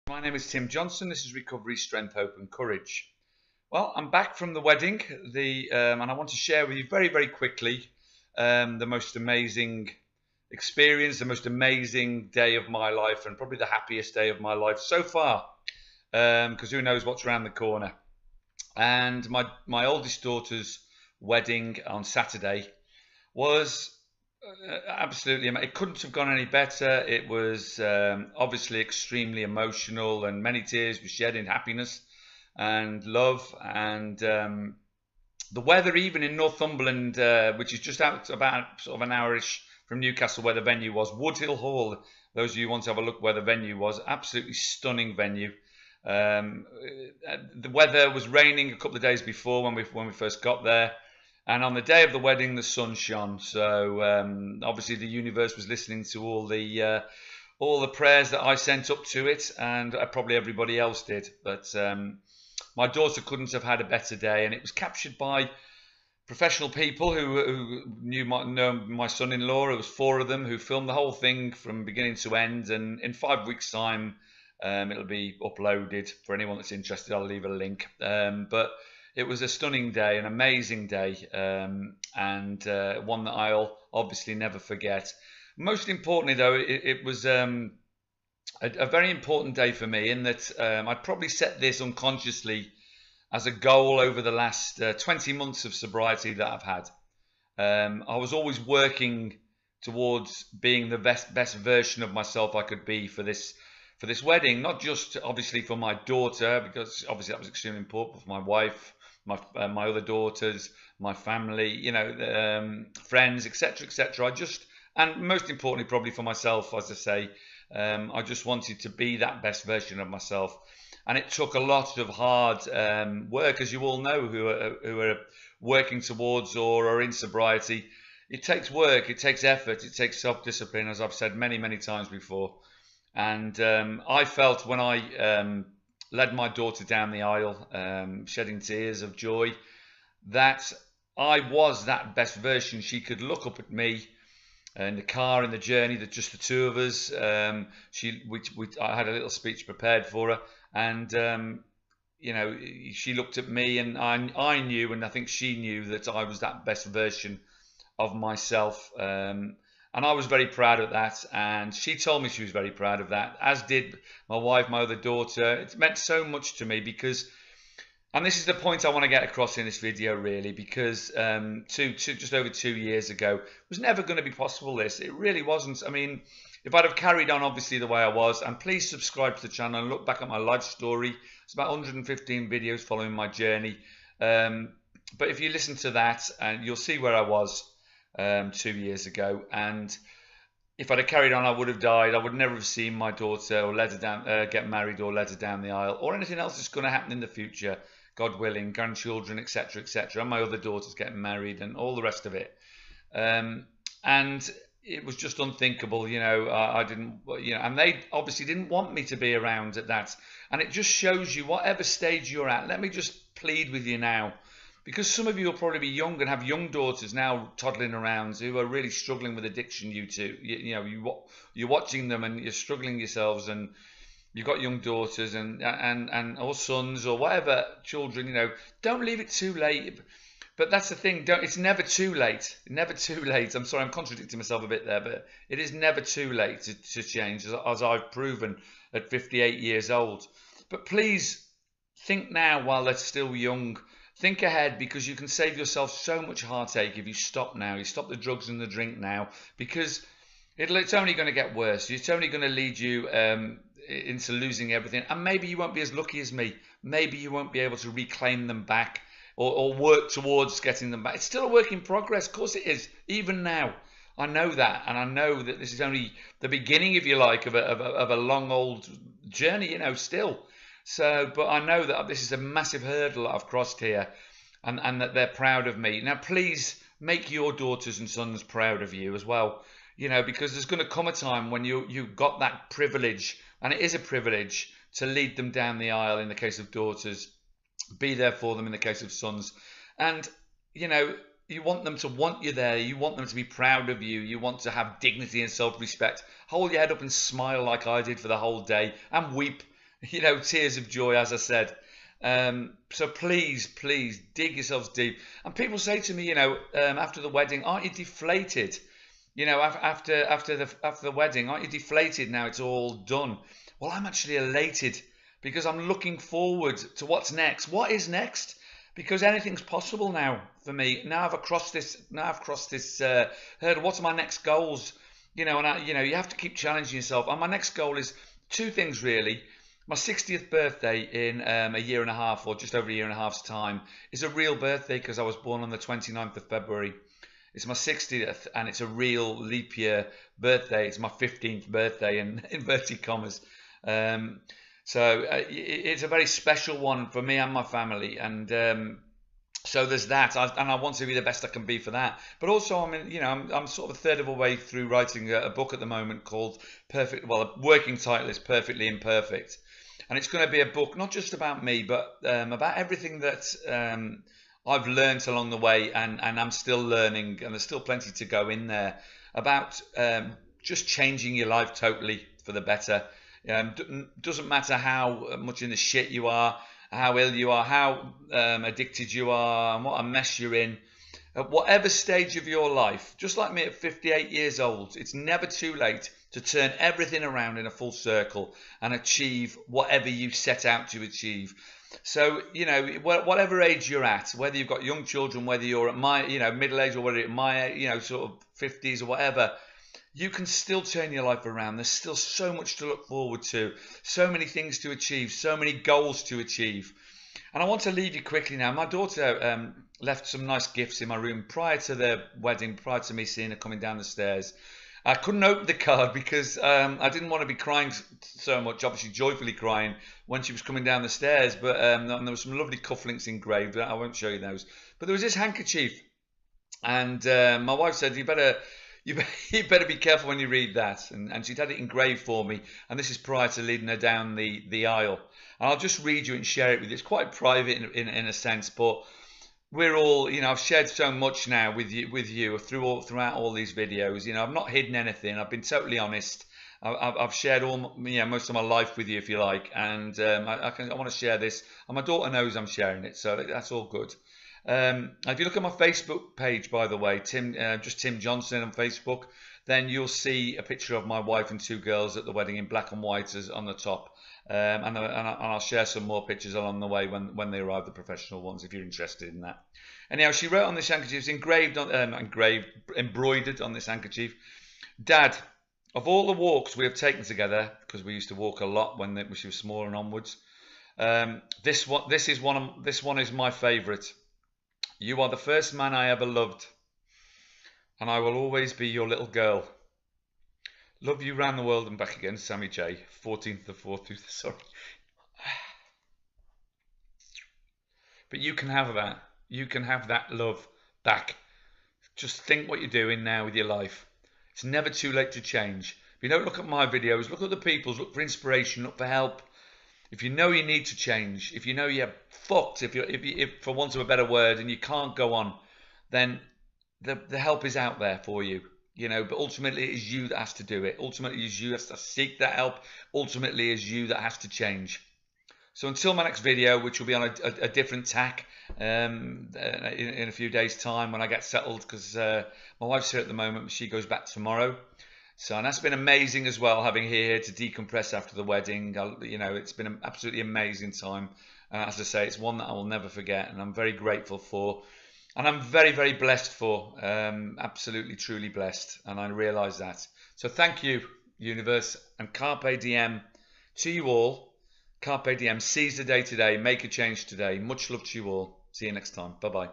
My name is Tim Johnson. This is Recovery, Strength, Hope and Courage. Well, I'm back from the wedding, and I want to share with you very, very quickly the most amazing experience, the most amazing day of my life, and probably the happiest day of my life so far, because who knows what's around the corner. And my oldest daughter's wedding on Saturday was absolutely, it couldn't have gone any better. It was obviously extremely emotional, and many tears were shed in happiness and love. And the weather, even in Northumberland, which is just out about sort of an hourish from Newcastle, where the venue was, Woodhill Hall. Those of you who want to have a look where the venue was, absolutely stunning venue. The weather was raining a couple of days before when we first got there. And on the day of the wedding, the sun shone. So obviously the universe was listening to all the prayers that I sent up to it, and probably everybody else did. But my daughter couldn't have had a better day, and it was captured by professional people who know my son-in-law. It was 4 of them who filmed the whole thing from beginning to end. And in 5 weeks' time, it'll be uploaded for anyone that's interested. I'll leave a link. But it was a stunning day, an amazing day, and one that I'll obviously never forget. Most importantly, though, it was a very important day for me in that I'd probably set this unconsciously as a goal over the last 20 months of sobriety that I've had. I was always working towards being the best version of myself I could be for this wedding, not just obviously for my daughter, because obviously that was extremely important, for my wife, my other daughters, my family, friends, etc., etc. And most importantly, probably for myself, as I say, I just wanted to be that best version of myself. And it took a lot of hard work, as you all know, who are working towards or are in sobriety. It takes work, it takes effort, it takes self-discipline, as I've said many, many times before. And I felt when I led my daughter down the aisle, shedding tears of joy, that I was that best version. She could look up at me in the car, in the journey, that just the 2 of us. I had a little speech prepared for her, and she looked at me, and I knew, and I think she knew, that I was that best version of myself. And I was very proud of that, and she told me she was very proud of that, as did my wife, my other daughter. It meant so much to me because, and this is the point I want to get across in this video really, because just over 2 years ago, it was never going to be possible, this. It really wasn't. I mean, if I'd have carried on obviously the way I was, and please subscribe to the channel and look back at my life story. It's about 115 videos following my journey. But if you listen to that, and you'll see where I was 2 years ago, and if I'd have carried on, I would have died. I would never have seen my daughter or let her down, get married or let her down the aisle, or anything else that's going to happen in the future, God willing, grandchildren, etc., etc., and my other daughters getting married and all the rest of it. And it was just unthinkable, I didn't, and they obviously didn't want me to be around at that. And it just shows you, whatever stage you're at, let me just plead with you now, because some of you will probably be young and have young daughters now toddling around who are really struggling with addiction. You're watching them and you're struggling yourselves, and you've got young daughters and or sons or whatever children. Don't leave it too late. But that's the thing. It's never too late. Never too late. I'm sorry, I'm contradicting myself a bit there, but it is never too late to change, as I've proven at 58 years old. But please think now while they're still young. Think ahead, because you can save yourself so much heartache if you stop now. You stop the drugs and the drink now, because it's only going to get worse. It's only going to lead you into losing everything. And maybe you won't be as lucky as me. Maybe you won't be able to reclaim them back or work towards getting them back. It's still a work in progress. Of course it is. Even now, I know that. And I know that this is only the beginning, if you like, of a long old journey, still. So, but I know that this is a massive hurdle that I've crossed here, and that they're proud of me. Now, please make your daughters and sons proud of you as well, because there's going to come a time when you've got that privilege, and it is a privilege, to lead them down the aisle in the case of daughters, be there for them in the case of sons. And, you want them to want you there. You want them to be proud of you. You want to have dignity and self-respect. Hold your head up and smile like I did for the whole day, and weep tears of joy, as I said. So please, please dig yourselves deep. And people say to me, after the wedding, aren't you deflated? After the wedding, aren't you deflated now? It's all done. Well, I'm actually elated because I'm looking forward to what's next. What is next? Because anything's possible now for me. Now I've crossed this. Hurdle. What's my next goals? You have to keep challenging yourself. And my next goal is two things really. My 60th birthday in a year and a half, or just over a year and a half's time, is a real birthday because I was born on the 29th of February. It's my 60th, and it's a real leap year birthday. It's my 15th birthday in inverted commas. It's a very special one for me and my family, and so there's that, and I want to be the best I can be for that. But also, I'm sort of a third of a way through writing a book at the moment called Perfect. Well, the working title is Perfectly Imperfect, and it's going to be a book not just about me, but about everything that I've learned along the way, and I'm still learning, and there's still plenty to go in there about just changing your life totally for the better. Doesn't matter how much in the shit you are, how ill you are, how addicted you are, and what a mess you're in. At whatever stage of your life, just like me at 58 years old, it's never too late to turn everything around in a full circle and achieve whatever you set out to achieve. So, whatever age you're at, whether you've got young children, whether you're at my, middle age, or whether you're at my, sort of 50s or whatever, you can still turn your life around. There's still so much to look forward to, so many things to achieve, so many goals to achieve. And I want to leave you quickly now. My daughter left some nice gifts in my room prior to the wedding, prior to me seeing her coming down the stairs. I couldn't open the card because I didn't want to be crying so much, obviously joyfully crying when she was coming down the stairs. But and there were some lovely cufflinks engraved. I won't show you those. But there was this handkerchief, and my wife said, you better be careful when you read that. And she'd had it engraved for me. And this is prior to leading her down the aisle. And I'll just read you and share it with you. It's quite private in a sense, but we're all, I've shared so much now with you throughout all these videos. I've not hidden anything. I've been totally honest. I've shared most of my life with you, if you like, and I want to share this. And my daughter knows I'm sharing it, so that's all good. If you look at my Facebook page, by the way, just Tim Johnson on Facebook, then you'll see a picture of my wife and two girls at the wedding in black and white on the top. And I'll share some more pictures along the way when they arrive, the professional ones, if you're interested in that. Anyhow, she wrote on this handkerchief, it's embroidered on this handkerchief, Dad, of all the walks we have taken together, because we used to walk a lot when she was smaller and onwards, this one is my favourite. You are the first man I ever loved, and I will always be your little girl. Love you round the world and back again, Sammy J. 14th of 4th. Sorry. But you can have that. You can have that love back. Just think what you're doing now with your life. It's never too late to change. If you don't look at my videos, look at the people's, look for inspiration, look for help. If you know you need to change, if you know you're fucked, if for want of a better word, and you can't go on, then the help is out there for you. But ultimately it is you that has to do it. Ultimately it is you that has to seek that help. Ultimately it is you that has to change. So until my next video, which will be on a different tack in a few days' time when I get settled, because my wife's here at the moment, she goes back tomorrow. So, and that's been amazing as well, having her here to decompress after the wedding. It's been an absolutely amazing time. As I say, it's one that I will never forget, and I'm very grateful for. And I'm very, very blessed for, absolutely, truly blessed. And I realise that. So thank you, universe, and Carpe Diem to you all. Carpe Diem, seize the day today, make a change today. Much love to you all. See you next time. Bye-bye.